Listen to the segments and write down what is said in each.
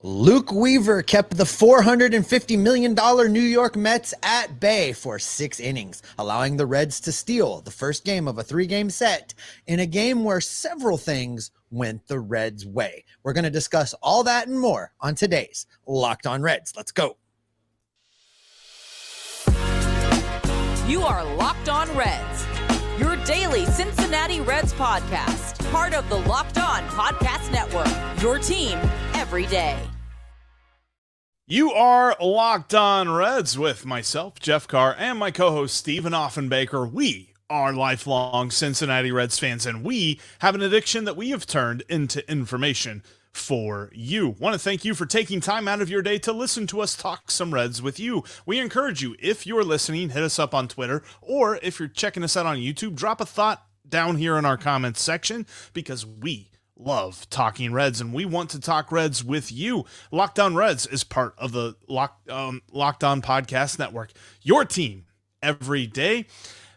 Luke Weaver kept the $450 million New York Mets at bay for 6 innings, allowing the Reds to steal the first game of a 3-game set in a game where several things went the Reds' way. We're going to discuss all that and more on today's Locked On Reds. Let's go. You are Locked On Reds, your daily Cincinnati Reds podcast, part of the Locked On Podcast Network, your team every day. You are Locked On Reds with myself, Jeff Carr, and my co-host, Stephen Offenbaker. We are lifelong Cincinnati Reds fans, and we have an addiction that we have turned into information for you. Want to thank you for taking time out of your day to listen to us talk some Reds with you. We encourage you, if you're listening, hit us up on Twitter, or if you're checking us out on YouTube, drop a thought down here in our comments section, because we love talking Reds, and we want to talk Reds with you. Locked On Reds is part of the Locked On Podcast Network, your team every day.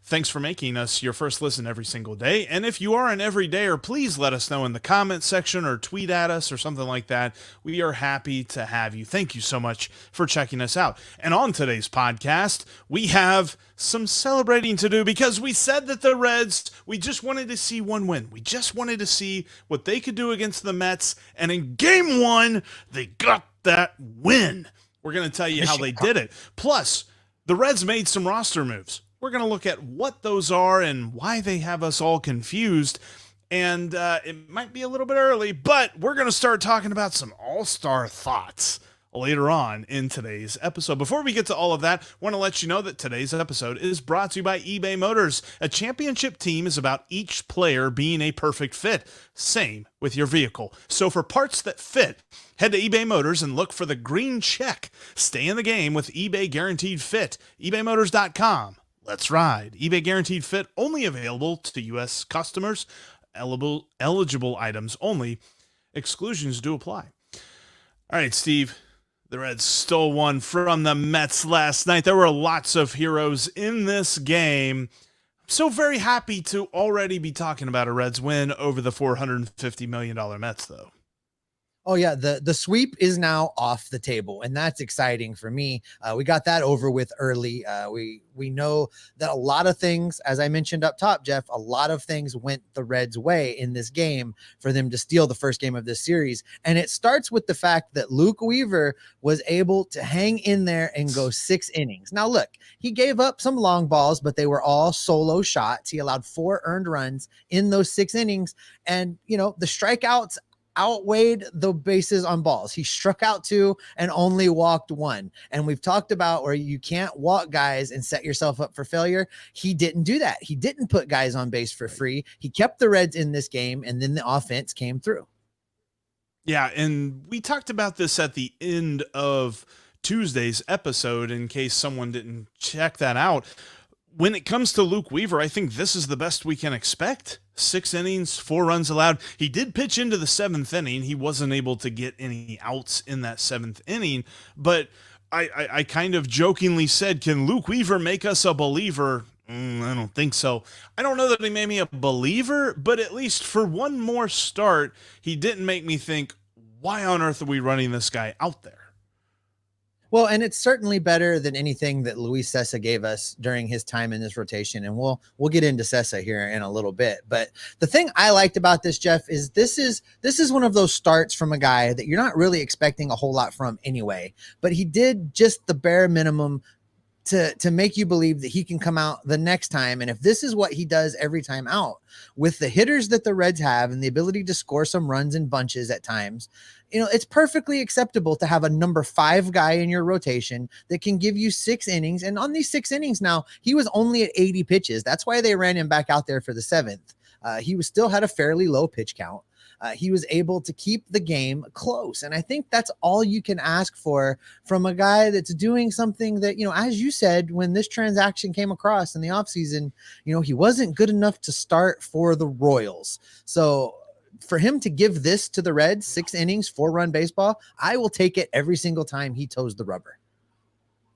Thanks for making us your first listen every single day. And if you are an everydayer, please let us know in the comment section or tweet at us or something like that. We are happy to have you. Thank you so much for checking us out. And on today's podcast, we have some celebrating to do, because we said that the Reds, we just wanted to see one win. We just wanted to see what they could do against the Mets. And in game 1, they got that win. We're going to tell you how they did it. Plus, the Reds made some roster moves. We're going to look at what those are and why they have us all confused. And it might be a little bit early, but we're going to start talking about some all-star thoughts later on in today's episode. Before we get to all of that, I want to let you know that today's episode is brought to you by eBay Motors. A championship team is about each player being a perfect fit. Same with your vehicle. So for parts that fit, head to eBay Motors and look for the green check. Stay in the game with eBay Guaranteed Fit. ebaymotors.com. Let's ride. eBay Guaranteed Fit, only available to U.S. customers. Eligible items only. Exclusions do apply. All right, Steve. The Reds stole one from the Mets last night. There were lots of heroes in this game. I'm so very happy to already be talking about a Reds win over the $450 million Mets, though. Oh yeah, the sweep is now off the table, and that's exciting for me. We got that over with early. We know that a lot of things, as I mentioned up top, Jeff, a lot of things went the Reds' way in this game for them to steal the first game of this series. And it starts with the fact that Luke Weaver was able to hang in there and go 6 innings. Now look, he gave up some long balls, but they were all solo shots. He allowed 4 earned runs in those 6 innings. And, you know, the strikeouts outweighed the bases on balls. He struck out 2 and only walked 1. And we've talked about where you can't walk guys and set yourself up for failure. He didn't do that. He didn't put guys on base for free. He kept the Reds in this game, and then the offense came through. Yeah, and we talked about this at the end of Tuesday's episode in case someone didn't check that out. When it comes to Luke Weaver, I think this is the best we can expect. 6 innings, 4 runs allowed. He did pitch into the 7th inning. He wasn't able to get any outs in that 7th inning, but I kind of jokingly said, can Luke Weaver make us a believer? I don't think so. I don't know that he made me a believer, but at least for one more start, he didn't make me think, why on earth are we running this guy out there? Well, and it's certainly better than anything that Luis Cessa gave us during his time in this rotation. And we'll get into Cessa here in a little bit. But the thing I liked about this, Jeff, is this is one of those starts from a guy that you're not really expecting a whole lot from anyway. But he did just the bare minimum to make you believe that he can come out the next time. And if this is what he does every time out with the hitters that the Reds have and the ability to score some runs in bunches at times, you know, it's perfectly acceptable to have a number 5 guy in your rotation that can give you 6 innings. And on these 6 innings now, he was only at 80 pitches. That's why they ran him back out there for the 7th. He still had a fairly low pitch count. He was able to keep the game close. And I think that's all you can ask for from a guy that's doing something that, you know, as you said, when this transaction came across in the offseason, you know, he wasn't good enough to start for the Royals. So for him to give this to the Reds, 6 innings, 4-run baseball, I will take it every single time he toes the rubber.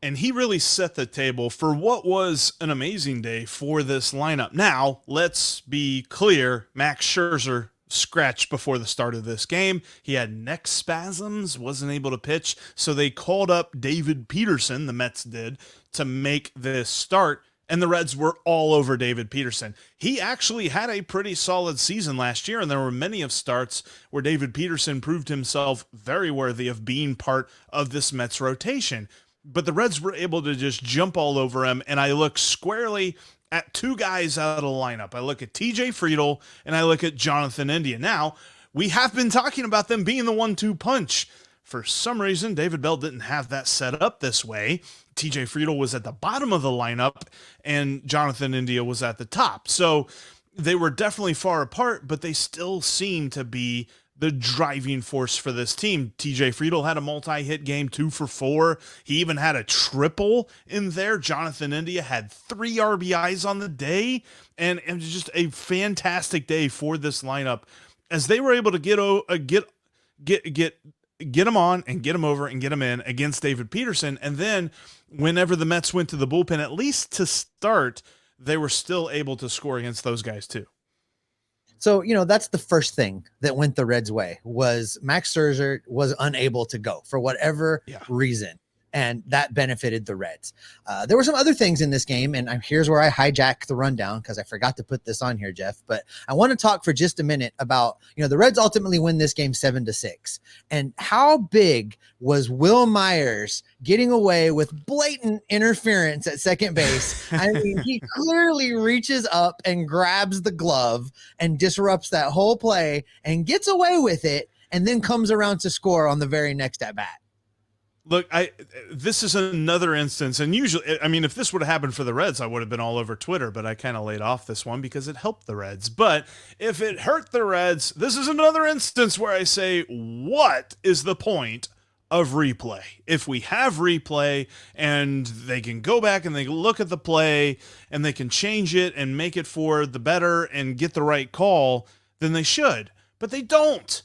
And he really set the table for what was an amazing day for this lineup. Now, let's be clear, Max Scherzer scratched before the start of this game. He had neck spasms, wasn't able to pitch. So they called up David Peterson, the Mets did, to make this start. And the Reds were all over David Peterson. He actually had a pretty solid season last year, and there were many of starts where David Peterson proved himself very worthy of being part of this Mets rotation. But the Reds were able to just jump all over him, and I look squarely at two guys out of the lineup. I look at TJ Friedl, and I look at Jonathan India. Now, we have been talking about them being the 1-2 punch. For some reason, David Bell didn't have that set up this way. TJ Friedl was at the bottom of the lineup, and Jonathan India was at the top. So they were definitely far apart, but they still seem to be the driving force for this team. TJ Friedl had a multi-hit game, 2 for 4. He even had a triple in there. Jonathan India had 3 RBIs on the day, and it was just a fantastic day for this lineup as they were able to get him on and get him over and get him in against David Peterson. And then whenever the Mets went to the bullpen, at least to start, they were still able to score against those guys too. So, that's the first thing that went the Reds' way was Max Scherzer was unable to go for whatever reason. And that benefited the Reds. There were some other things in this game, and here's where I hijack the rundown because I forgot to put this on here, Jeff. But I want to talk for just a minute about, the Reds ultimately win this game 7-6. And how big was Will Myers getting away with blatant interference at second base? I mean, he clearly reaches up and grabs the glove and disrupts that whole play and gets away with it, and then comes around to score on the very next at bat. Look, this is another instance, and usually, if this would have happened for the Reds, I would have been all over Twitter, but I kind of laid off this one because it helped the Reds. But if it hurt the Reds, this is another instance where I say, what is the point of replay? If we have replay and they can go back and they look at the play and they can change it and make it for the better and get the right call, then they should, but they don't.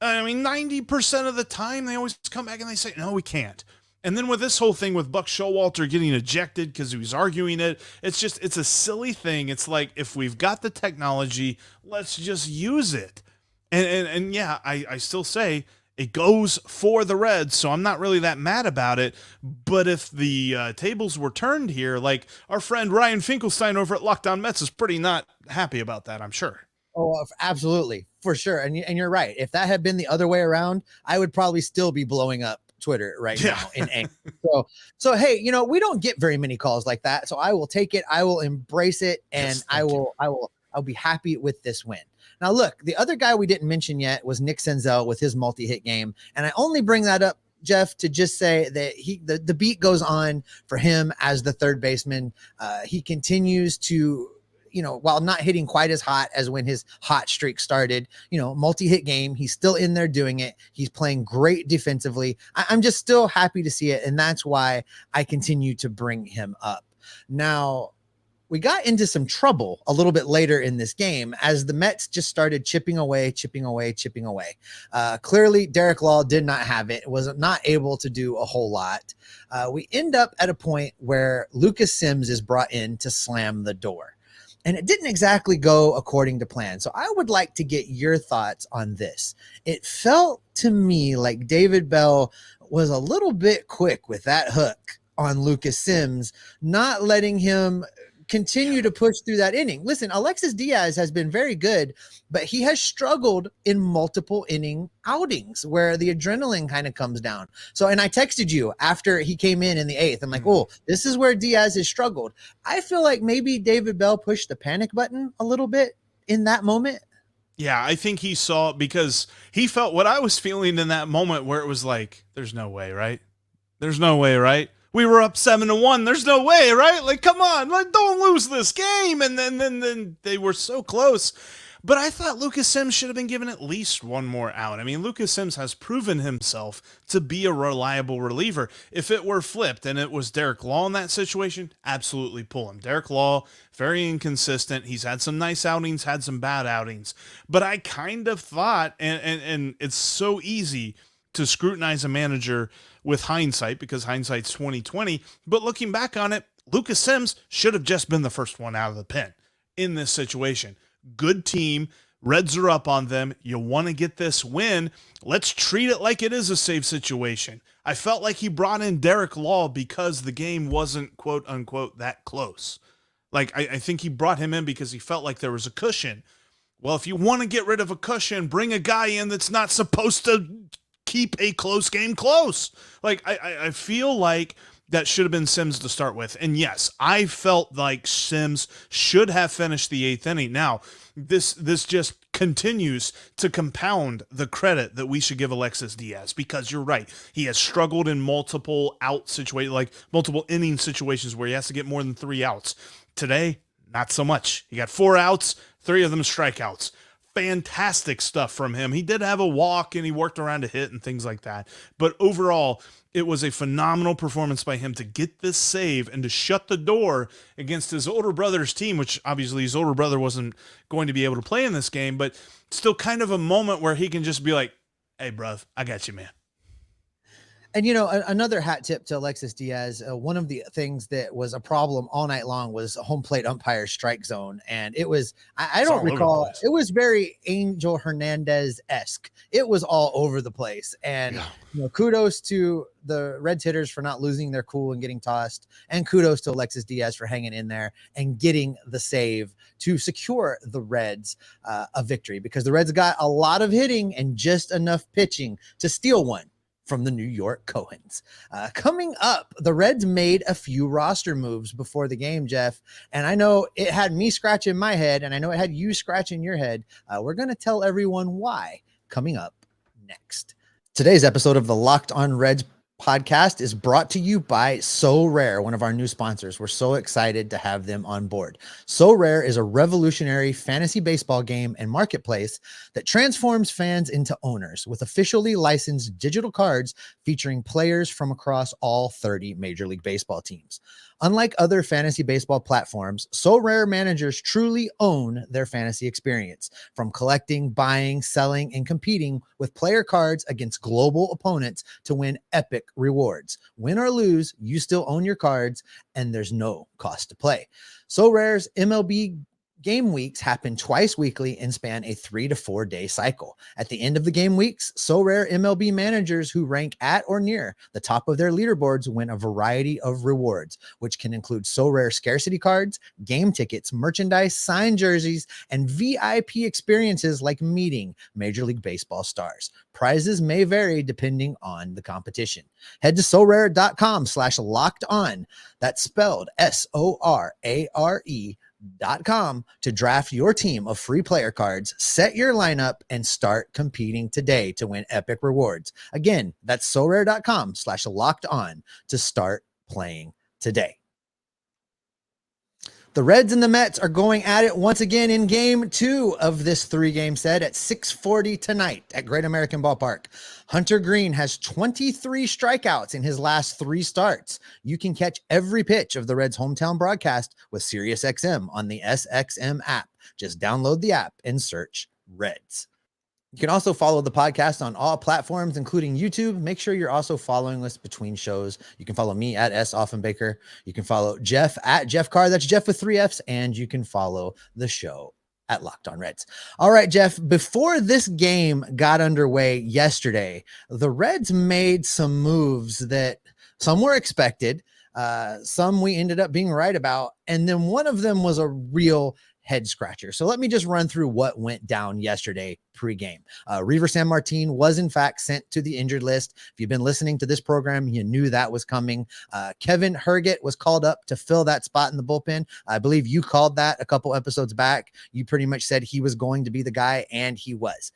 90% of the time, they always come back and they say, no, we can't. And then with this whole thing with Buck Showalter getting ejected because he was arguing it, it's a silly thing. It's like, if we've got the technology, let's just use it. And yeah, I still say it goes for the Reds, so I'm not really that mad about it. But if the tables were turned here, like our friend Ryan Finkelstein over at Lockdown Mets is pretty not happy about that, I'm sure. Oh, absolutely. For sure. And you're right. If that had been the other way around, I would probably still be blowing up Twitter right now in anger. So, hey, we don't get very many calls like that. So I will take it. I will embrace it. And I'll be happy with this win. Now, look, the other guy we didn't mention yet was Nick Senzel with his multi-hit game. And I only bring that up, Jeff, to just say that the beat goes on for him as the third baseman. He continues to, while not hitting quite as hot as when his hot streak started, multi-hit game, he's still in there doing it. He's playing great defensively. I'm just still happy to see it. And that's why I continue to bring him up. Now, we got into some trouble a little bit later in this game as the Mets just started chipping away. Clearly, Derek Law did not have it, was not able to do a whole lot. We end up at a point where Lucas Sims is brought in to slam the door. And it didn't exactly go according to plan. So I would like to get your thoughts on this. It felt to me like David Bell was a little bit quick with that hook on Lucas Sims, not letting him continue to push through that inning. Listen, Alexis Díaz has been very good, but he has struggled in multiple inning outings where the adrenaline kind of comes down. So, and I texted you after he came in the 8th. I'm like, oh, this is where Díaz has struggled. I feel like maybe David Bell pushed the panic button a little bit in that moment. Yeah, I think he saw, because he felt what I was feeling in that moment where it was like, there's no way, right? There's no way, right? We were up 7-1. There's no way, right? Like, come on, like, don't lose this game. And then they were so close. But I thought Lucas Sims should have been given at least one more out. Lucas Sims has proven himself to be a reliable reliever. If it were flipped and it was Derek Law in that situation, absolutely pull him. Derek Law, very inconsistent. He's had some nice outings, had some bad outings. But I kind of thought, and it's so easy to scrutinize a manager with hindsight because hindsight's 20/20. But looking back on it, Lucas Sims should have just been the first one out of the pen in this situation. Good team, Reds are up on them. You want to get this win. Let's treat it like it is a save situation. I felt like he brought in Derek Law because the game wasn't quote unquote that close. Like, I think he brought him in because he felt like there was a cushion. Well, if you want to get rid of a cushion, bring a guy in that's not supposed to keep a close game close. Like, I feel like that should have been Sims to start with. And yes, I felt like Sims should have finished the 8th inning. Now, this just continues to compound the credit that we should give Alexis Díaz, because you're right. He has struggled in multiple out situations, like multiple inning situations where he has to get more than 3 outs. Today, not so much. He got 4 outs, 3 of them strikeouts. Fantastic stuff from him. He did have a walk and he worked around a hit and things like that. But overall, it was a phenomenal performance by him to get this save and to shut the door against his older brother's team, which obviously his older brother wasn't going to be able to play in this game, but still kind of a moment where he can just be like, hey, bruv, I got you, man. And, you know, another hat tip to Alexis Díaz. One of the things that was a problem all night long was home plate umpire strike zone. And it was, I don't recall, it was very Angel Hernandez-esque. It was all over the place. And, you know, kudos to the Reds hitters for not losing their cool and getting tossed. And kudos to Alexis Díaz for hanging in there and getting the save to secure the Reds a victory, because the Reds got a lot of hitting and just enough pitching to steal one from the New York Cohens. Coming up, the Reds made a few roster moves before the game, Jeff, and I know it had me scratching my head, and I know it had you scratching your head. We're going to tell everyone why coming up next. Today's episode of the Locked On Reds podcast is brought to you by So Rare, one of our new sponsors. We're so excited to have them on board. So Rare is a revolutionary fantasy baseball game and marketplace that transforms fans into owners with officially licensed digital cards featuring players from across all 30 Major League Baseball teams. Unlike other fantasy baseball platforms, So Rare managers truly own their fantasy experience, from collecting, buying, selling, and competing with player cards against global opponents to win epic rewards. Win or lose, you still own your cards, and there's no cost to play. So Rare's MLB game weeks happen twice weekly and span a 3 to 4 day cycle. At the end of the game weeks, So Rare MLB managers who rank at or near the top of their leaderboards win a variety of rewards, which can include So Rare scarcity cards, game tickets, merchandise, signed jerseys, and VIP experiences like meeting Major League Baseball stars. Prizes may vary depending on the competition. Head to sorare.com/locked on. That's spelled SORARE.com to draft your team of free player cards, set your lineup, and start competing today to win epic rewards. Again, that's sorare.com/locked on to start playing today. The Reds and the Mets are going at it once again in game 2 of this 3-game set at 6:40 tonight at Great American Ballpark. Hunter Green has 23 strikeouts in his last 3 starts. You can catch every pitch of the Reds' hometown broadcast with SiriusXM on the SXM app. Just download the app and search Reds. You can also follow the podcast on all platforms, including YouTube. Make sure you're also following us between shows. You can follow me at S. Offenbaker. You can follow Jeff at Jeff Carr. That's Jeff with 3 Fs. And you can follow the show at Locked On Reds. All right, Jeff, before this game got underway yesterday, the Reds made some moves that some were expected. Some we ended up being right about. And then one of them was a real head scratcher. So let me just run through what went down yesterday pregame. Reiver Sanmartin was in fact sent to the injured list. If you've been listening to this program, you knew that was coming. Kevin Herget was called up to fill that spot in the bullpen. I believe you called that a couple episodes back. You pretty much said he was going to be the guy, and he was.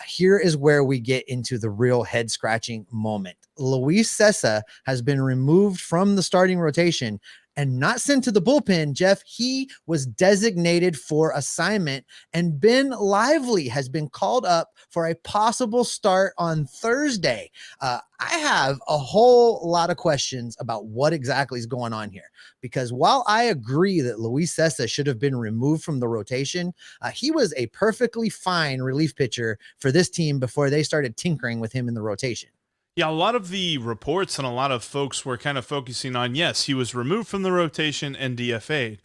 Here is where we get into the real head scratching moment. Luis Cessa has been removed from the starting rotation and not sent to the bullpen. Jeff, he was designated for assignment, and Ben Lively has been called up for a possible start on Thursday. I have a whole lot of questions about what exactly is going on here, because while I agree that Luis Cessa should have been removed from the rotation, he was a perfectly fine relief pitcher for this team before they started tinkering with him in the rotation. Yeah, a lot of the reports and a lot of folks were kind of focusing on, yes, he was removed from the rotation and DFA'd.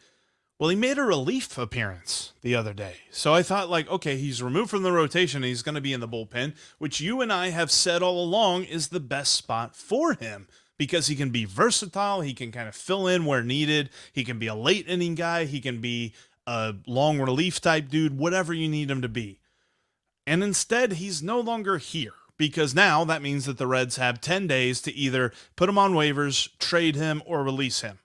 Well, he made a relief appearance the other day. So I thought, like, okay, he's removed from the rotation. He's going to be in the bullpen, which you and I have said all along is the best spot for him because he can be versatile. He can kind of fill in where needed. He can be a late inning guy. He can be a long relief type dude, whatever you need him to be. And instead, he's no longer here because now that means that the Reds have 10 days to either put him on waivers, trade him, or release him.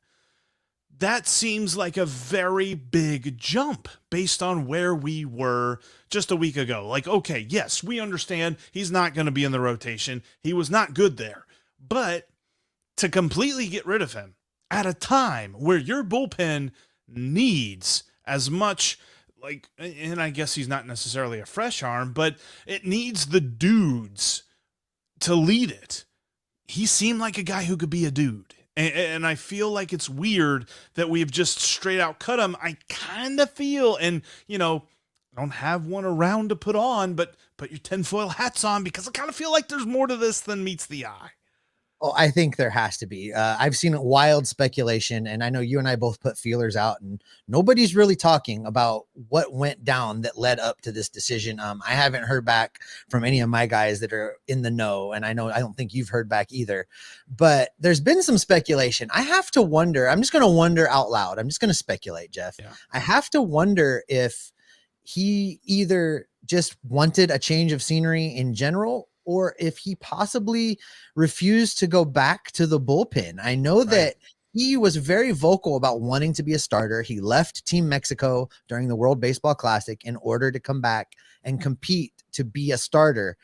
That seems like a very big jump based on where we were just a week ago. Like, okay, yes, we understand he's not going to be in the rotation. He was not good there. But to completely get rid of him at a time where your bullpen needs as much, like, and I guess he's not necessarily a fresh arm, but it needs the dudes to lead it. He seemed like a guy who could be a dude. And I feel like it's weird that we've just straight out cut him. I kind of feel, and, you know, I don't have one around to put on, but put your tinfoil hats on because I kind of feel like there's more to this than meets the eye. Oh, I think there has to be. I've seen wild speculation, and I know you and I both put feelers out, and nobody's really talking about what went down that led up to this decision. I haven't heard back from any of my guys that are in the know, and I don't think you've heard back either. But there's been some speculation. I have to wonder. I'm just going to wonder out loud. I'm just going to speculate, Jeff. Yeah. I have to wonder if he either just wanted a change of scenery in general, or if he possibly refused to go back to the bullpen. I know that he was very vocal about wanting to be a starter. He left Team Mexico during the World Baseball Classic in order to come back and compete to be a starter.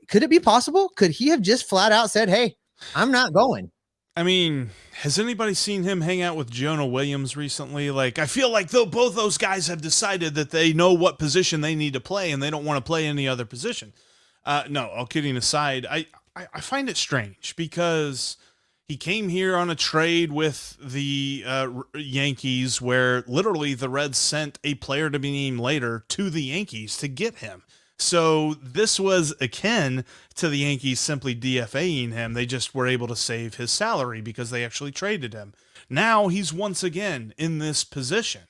Could it be possible? Could he have just flat out said, hey, I'm not going? I mean, has anybody seen him hang out with Jonah Williams recently? Like, I feel like though both those guys have decided that they know what position they need to play and they don't want to play any other position. No, all kidding aside, I find it strange because he came here on a trade with the Yankees where literally the Reds sent a player to be named later to the Yankees to get him. So this was akin to the Yankees simply DFAing him. They just were able to save his salary because they actually traded him. Now he's once again in this position.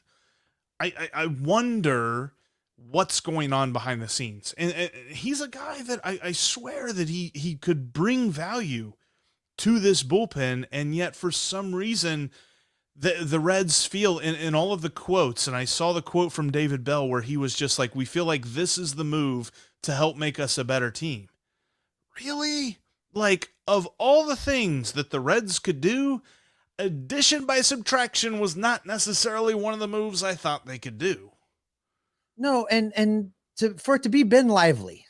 I wonder what's going on behind the scenes. And he's a guy that I swear that he could bring value to this bullpen, and yet for some reason the Reds feel in all of the quotes, and I saw the quote from David Bell where he was just like, we feel like this is the move to help make us a better team. Really? Like, of all the things that the Reds could do, addition by subtraction was not necessarily one of the moves I thought they could do. No, and for it to be Ben Lively,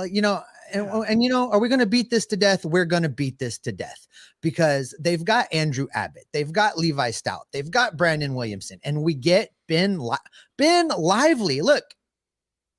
you know, and you know, are we going to beat this to death? We're going to beat this to death because they've got Andrew Abbott, they've got Levi Stout, they've got Brandon Williamson, and we get Ben Lively. Look,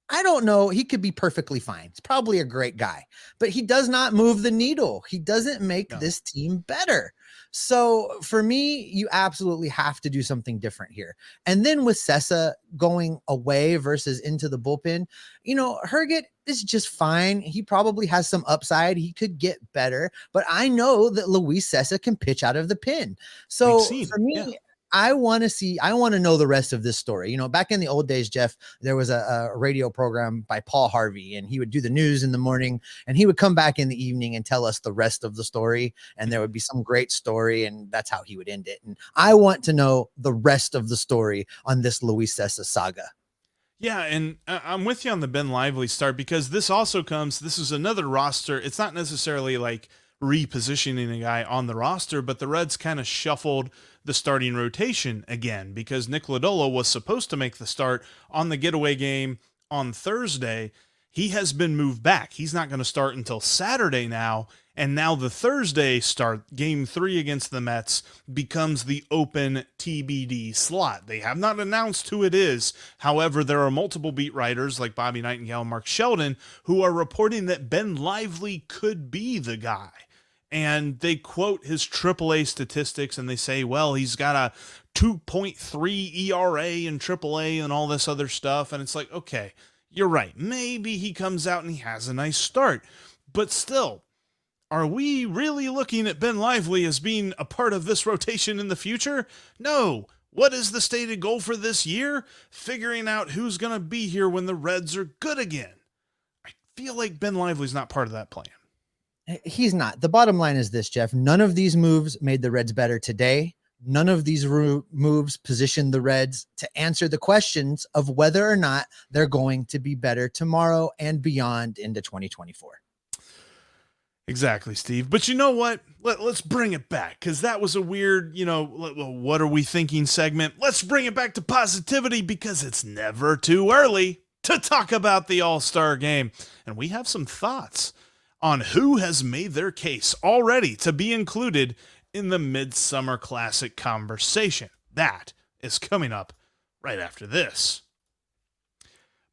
I don't know. He could be perfectly fine. He's probably a great guy, but he does not move the needle. He doesn't make this team better. So for me, you absolutely have to do something different here. And then with Sessa going away versus into the bullpen, you know, Herget is just fine. He probably has some upside. He could get better, but I know that Luis Sessa can pitch out of the pen. So for me, I want to know the rest of this story. You know, back in the old days, Jeff, there was a radio program by Paul Harvey, and he would do the news in the morning and he would come back in the evening and tell us the rest of the story. And there would be some great story, and that's how he would end it. And I want to know the rest of the story on this Luis Sessa saga. Yeah, and I'm with you on the Ben Lively start because this is another roster. It's not necessarily like repositioning a guy on the roster, but the Reds kind of shuffled the starting rotation again because Nick Lodolo was supposed to make the start on the getaway game on Thursday. He has been moved back. He's not going to start until Saturday now, and now the Thursday start, Game 3 against the Mets, becomes the open TBD slot. They have not announced who it is. However, there are multiple beat writers like Bobby Nightingale and Mark Sheldon who are reporting that Ben Lively could be the guy. And they quote his AAA statistics and they say, well, he's got a 2.3 ERA in AAA and all this other stuff. And it's like, okay, you're right. Maybe he comes out and he has a nice start. But still, are we really looking at Ben Lively as being a part of this rotation in the future? No. What is the stated goal for this year? Figuring out who's going to be here when the Reds are good again. I feel like Ben Lively's not part of that plan. He's not. The bottom line is this, Jeff. None of these moves made the Reds better today. None of these moves positioned the Reds to answer the questions of whether or not they're going to be better tomorrow and beyond into 2024. Exactly, Steve. But you know what? Let's bring it back, because that was a weird, what are we thinking segment. Let's bring it back to positivity, because it's never too early to talk about the All-Star Game. And we have some thoughts on who has made their case already to be included in the Midsummer Classic conversation. That is coming up right after this.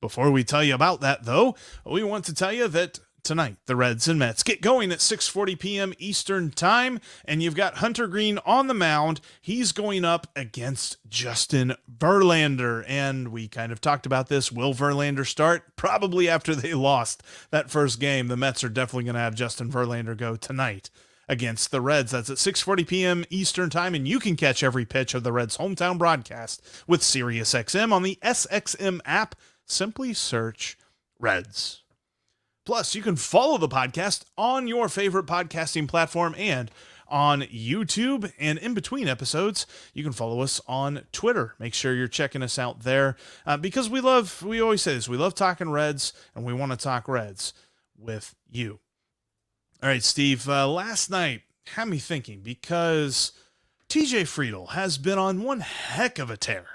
Before we tell you about that, though, we want to tell you that tonight, the Reds and Mets get going at 6:40 p.m. Eastern Time, and you've got Hunter Green on the mound. He's going up against Justin Verlander, and we kind of talked about this. Will Verlander start? Probably after they lost that first game. The Mets are definitely going to have Justin Verlander go tonight against the Reds. That's at 6:40 p.m. Eastern Time, and you can catch every pitch of the Reds' hometown broadcast with SiriusXM on the SXM app. Simply search Reds. Plus, you can follow the podcast on your favorite podcasting platform and on YouTube. And in between episodes, you can follow us on Twitter. Make sure you're checking us out there because we always say this, we love talking Reds, and we want to talk Reds with you. All right, Steve, last night had me thinking, because TJ Friedl has been on one heck of a tear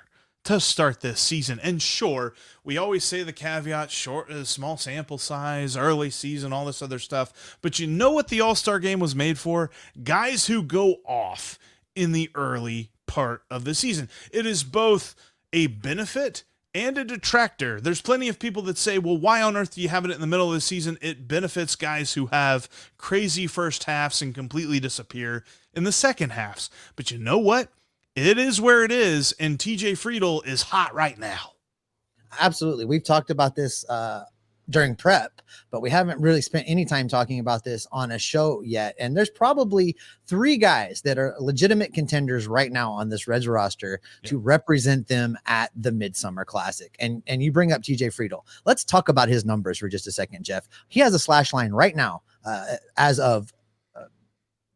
to start this season. And sure, we always say the caveat, small sample size, early season, all this other stuff. But you know what the All-Star Game was made for? Guys who go off in the early part of the season. It is both a benefit and a detractor. There's plenty of people that say, well, why on earth do you have it in the middle of the season? It benefits guys who have crazy first halves and completely disappear in the second halves. But you know what? It is where it is, and TJ Friedl is hot right now. Absolutely. We've talked about this during prep, but we haven't really spent any time talking about this on a show yet. And there's probably 3 guys that are legitimate contenders right now on this Reds roster to represent them at the Midsummer Classic. And you bring up TJ Friedl. Let's talk about his numbers for just a second, Jeff. He has a slash line right now as of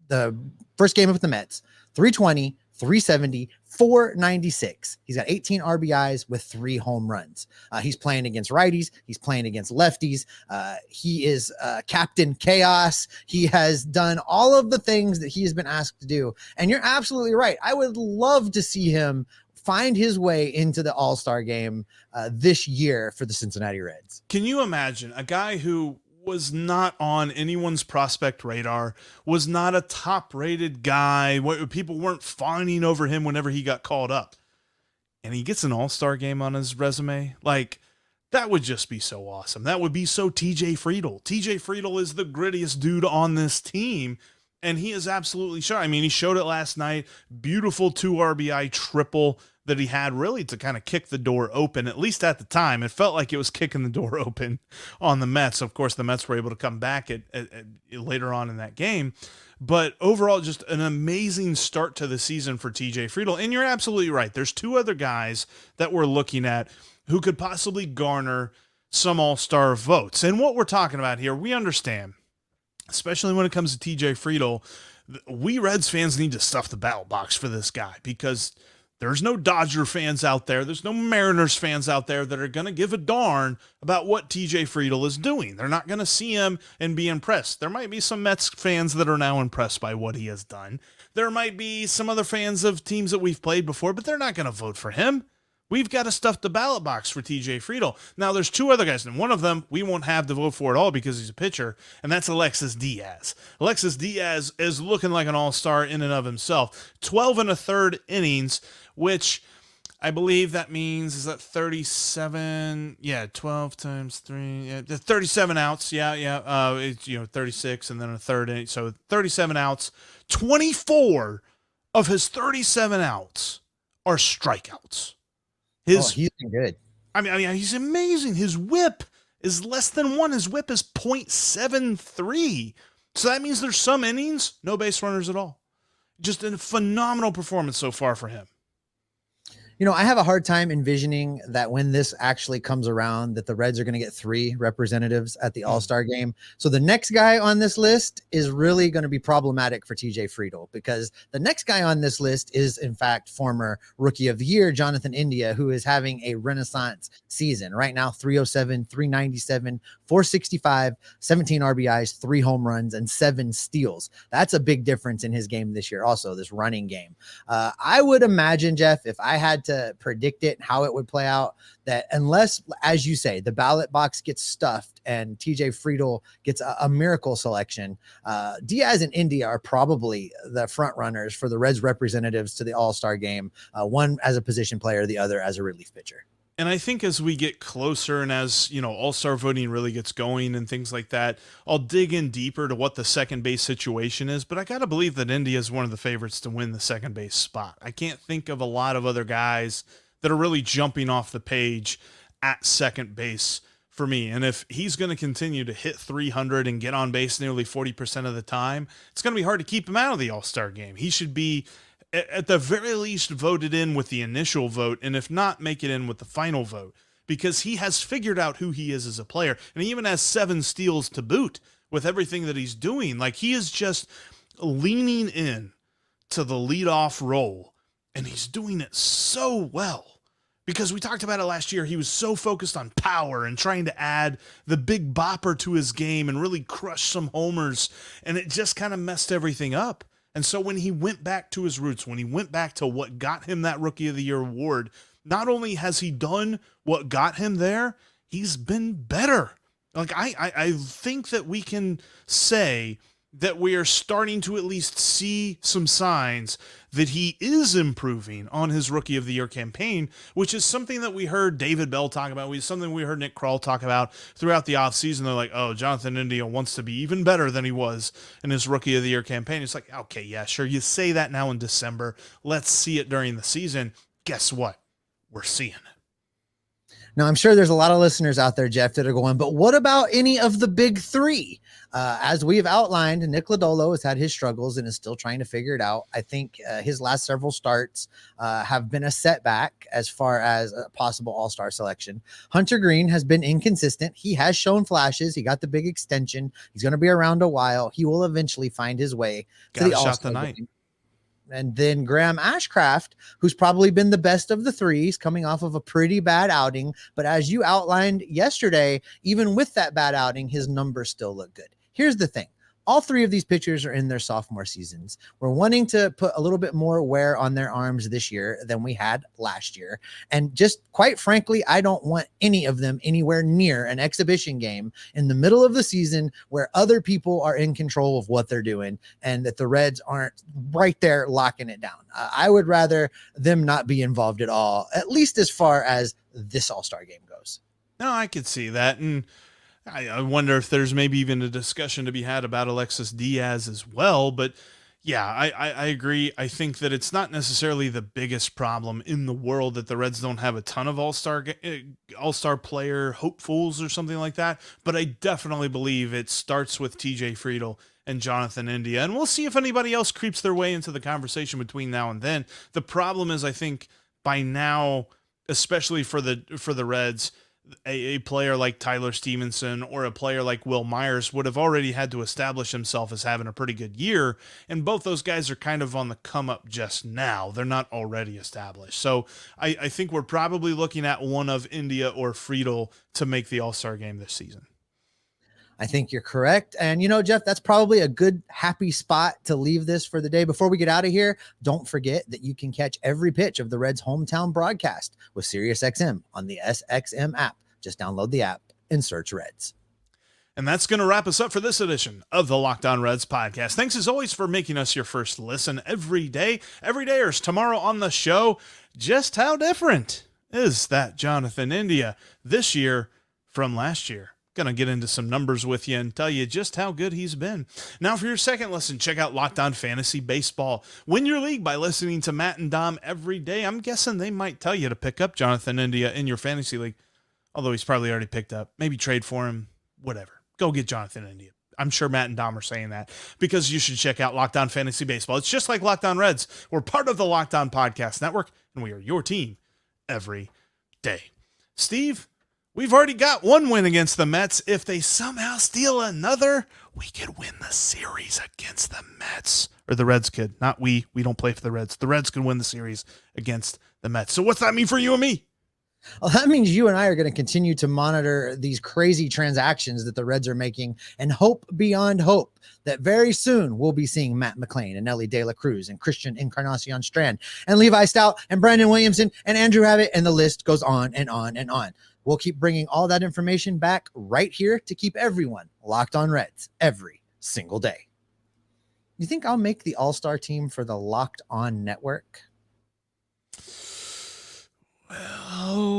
the first game with the Mets, 320, 370, 496. He's got 18 RBIs with 3 home runs. He's playing against righties. He's playing against lefties. He is Captain Chaos. He has done all of the things that he has been asked to do. And you're absolutely right. I would love to see him find his way into the All-Star Game this year for the Cincinnati Reds. Can you imagine a guy who was not on anyone's prospect radar, was not a top-rated guy, people weren't fawning over him whenever he got called up, and he gets an All-Star Game on his resume? Like, that would just be so awesome. That would be so TJ Friedl. TJ Friedl is the grittiest dude on this team, and he is absolutely sure. I mean, he showed it last night. Beautiful 2 RBI triple that he had, really to kind of kick the door open. At least at the time, it felt like it was kicking the door open on the Mets. Of course, the Mets were able to come back at later on in that game. But overall, just an amazing start to the season for TJ Friedl. And you're absolutely right. There's 2 other guys that we're looking at who could possibly garner some All-Star votes. And what we're talking about here, we understand, especially when it comes to TJ Friedl, we Reds fans need to stuff the ballot box for this guy, because there's no Dodger fans out there. There's no Mariners fans out there that are going to give a darn about what TJ Friedl is doing. They're not going to see him and be impressed. There might be some Mets fans that are now impressed by what he has done. There might be some other fans of teams that we've played before, but they're not going to vote for him. We've got to stuff the ballot box for TJ Friedl. Now, there's 2 other guys, and one of them we won't have to vote for at all because he's a pitcher, and that's Alexis Díaz. Alexis Díaz is looking like an all-star in and of himself. 12 1/3 innings, which I believe that means, is that 37? Yeah, 12 times 3. Yeah, 37 outs. Yeah. It's 36 and then a third inning. So 37 outs. 24 of his 37 outs are strikeouts. He's been good. I mean, he's amazing. His whip is less than 1. His whip is .73. So that means there's some innings, no base runners at all. Just a phenomenal performance so far for him. You know, I have a hard time envisioning that when this actually comes around, that the Reds are going to get 3 representatives at the All-Star game. So the next guy on this list is really going to be problematic for TJ Friedl, because the next guy on this list is, in fact, former Rookie of the Year, Jonathan India, who is having a renaissance season. Right now, 307, 397, 465, 17 RBIs, 3 home runs, and 7 steals. That's a big difference in his game this year. Also, this running game. I would imagine, Jeff, if I had to predict it, how it would play out, that unless, as you say, the ballot box gets stuffed and TJ Friedl gets a miracle selection, Diaz and India are probably the front runners for the Reds representatives to the All-Star game, one as a position player, the other as a relief pitcher. And I think as we get closer and as, All-Star voting really gets going and things like that, I'll dig in deeper to what the second base situation is. But I got to believe that India is one of the favorites to win the second base spot. I can't think of a lot of other guys that are really jumping off the page at second base for me. And if he's going to continue to hit 300 and get on base nearly 40% of the time, it's going to be hard to keep him out of the All-Star game. He should be, at the very least, voted in with the initial vote, and if not, make it in with the final vote, because he has figured out who he is as a player, and he even has 7 steals to boot with everything that he's doing. Like, he is just leaning in to the leadoff role, and he's doing it so well, because we talked about it last year. He was so focused on power and trying to add the big bopper to his game and really crush some homers, and it just kind of messed everything up. And so when he went back to his roots, when he went back to what got him that Rookie of the Year award, not only has he done what got him there, he's been better. Like, I think that we can say that we are starting to at least see some signs that he is improving on his Rookie of the Year campaign, which is something that we heard David Bell talk about. Something we heard Nick Kroll talk about throughout the offseason. They're like, oh, Jonathan India wants to be even better than he was in his Rookie of the Year campaign. It's like, okay, yeah, sure. You say that now in December. Let's see it during the season. Guess what? We're seeing it. Now, I'm sure there's a lot of listeners out there, Jeff, that are going, but what about any of the big 3? As we've outlined, Nick Lodolo has had his struggles and is still trying to figure it out. I think his last several starts have been a setback as far as a possible All-Star selection. Hunter Green has been inconsistent. He has shown flashes. He got the big extension. He's going to be around a while. He will eventually find his way to the All-Star game. And then Graham Ashcraft, who's probably been the best of the 3s, coming off of a pretty bad outing. But as you outlined yesterday, even with that bad outing, his numbers still look good. Here's the thing. All 3 of these pitchers are in their sophomore seasons. We're wanting to put a little bit more wear on their arms this year than we had last year. And just quite frankly, I don't want any of them anywhere near an exhibition game in the middle of the season where other people are in control of what they're doing and that the Reds aren't right there locking it down. I would rather them not be involved at all, at least as far as this All-Star game goes. No, I could see that. And I wonder if there's maybe even a discussion to be had about Alexis Díaz as well. But yeah, I agree. I think that it's not necessarily the biggest problem in the world that the Reds don't have a ton of all-star player hopefuls or something like that. But I definitely believe it starts with TJ Friedl and Jonathan India. And we'll see if anybody else creeps their way into the conversation between now and then. The problem is, I think by now, especially for the Reds, a player like Tyler Stevenson or a player like Will Myers would have already had to establish himself as having a pretty good year. And both those guys are kind of on the come up just now. They're not already established. So I think we're probably looking at one of India or Friedl to make the All-Star game this season. I think you're correct. And, Jeff, that's probably a good, happy spot to leave this for the day. Before we get out of here, don't forget that you can catch every pitch of the Reds' hometown broadcast with SiriusXM on the SXM app. Just download the app and search Reds. And that's going to wrap us up for this edition of the Locked On Reds podcast. Thanks as always for making us your first listen every day. Every day or tomorrow on the show. Just how different is that Jonathan India this year from last year? Going to get into some numbers with you and tell you just how good he's been. Now for your second listen, check out Locked On Fantasy Baseball. Win your league by listening to Matt and Dom every day. I'm guessing they might tell you to pick up Jonathan India in your fantasy league, although he's probably already picked up. Maybe trade for him, whatever. Go get Jonathan India. I'm sure Matt and Dom are saying that because you should check out Locked On Fantasy Baseball. It's just like Locked On Reds. We're part of the Locked On Podcast Network, and we are your team every day. Steve, we've already got one win against the Mets. If they somehow steal another, we could win the series against the Mets. Or the Reds could. Not we. We don't play for the Reds. The Reds could win the series against the Mets. So what's that mean for you and me? Well, that means you and I are going to continue to monitor these crazy transactions that the Reds are making and hope beyond hope that very soon we'll be seeing Matt McLain and Ellie De La Cruz and Christian Encarnacion Strand and Levi Stout and Brandon Williamson and Andrew Abbott, and the list goes on and on and on. We'll keep bringing all that information back right here to keep everyone locked on Reds every single day. You think I'll make the All-Star team for the Locked On Network? Well...